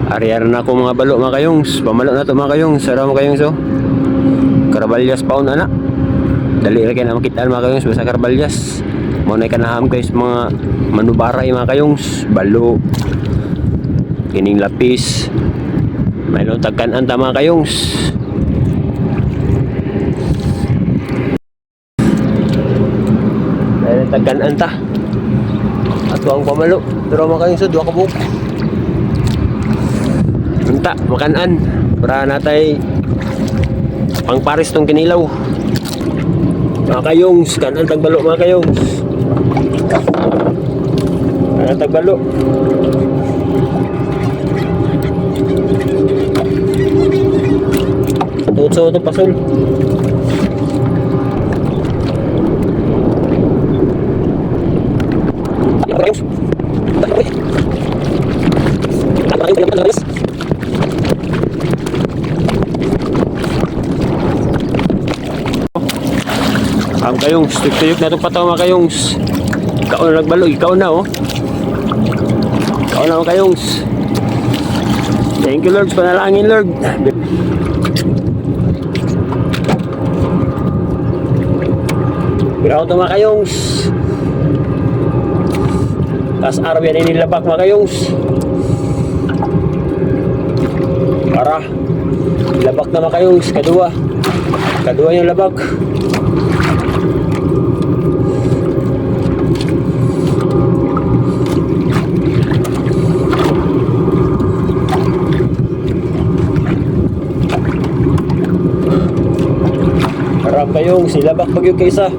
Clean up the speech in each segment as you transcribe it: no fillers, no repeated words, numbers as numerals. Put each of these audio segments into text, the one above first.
Ari-ari na ako mga balo mga kayongs. Pamalo na to mga kayongs. Sara mga kayongs oh. Karabalyas paon ana. Dali ra kay na makitaan mga kayongs basta karabalyas. Mo na kanaham guys mga manubaray mga kayongs. Balo. Kining lapis. Mayroon tagkan-an ta mga kayongs. Mayroon tagkan-an ta. Ato ang pamalo. Pero mga kayongs duha ka buok. Unta, makanan para natay pangparis tong kinilaw. Mga kayongs, kanan tagbalo mga kayongs. Kanan tagbalo. Tutso ito pasol. Ang kayongs, tuyok na itong pataw mga kayongs. Ikaw na nagbalo, ikaw na oh. Ikaw na mga kayongs. Thank you Lord, panalangin Lord. Piraw ito mga kayongs. Tas araw yan inilabak mga kayongs. Para labak na mga kayongs, kadua. Kadua yung labak. Harap kayong silabak pa yun kaysa.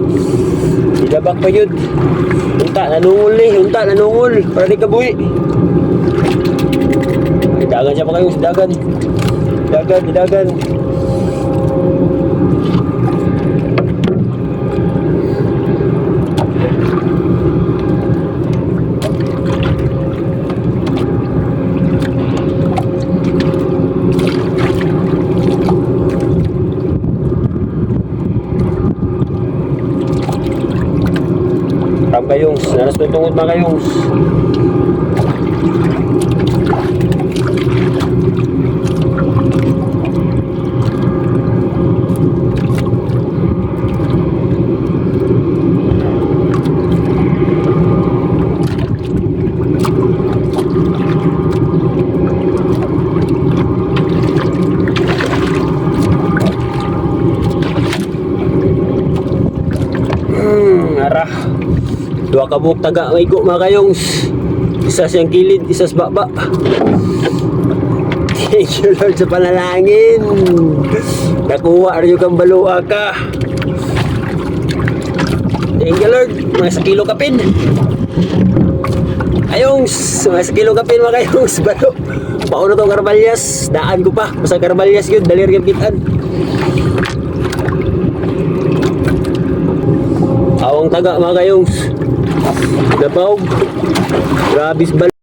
Silabak pa yun. Unta, nanungol ni. Unta, nanungol. Para di kabuhi. Ay, dagan siya pa kayong. Dagan. Dagan, dagan. Kayongs, naras mo tungod mga kayongs. Arah. Dua kabuk taga maigo mga kayongs. Isa siyang kilid, isa sa baba. Thank you Lord sa panalangin. Nakuha rin yung kambalua ka. Thank you Lord. Mga sa kilo kapin. Kayongs, mga sa kilo kapin mga kayongs. Balo. Paano itong karbalyas? Daan ko pa. Basta karbalyas yun. Dalir yung kitaan. Awang taga mga kayongs. Dabaw. Grabis bal.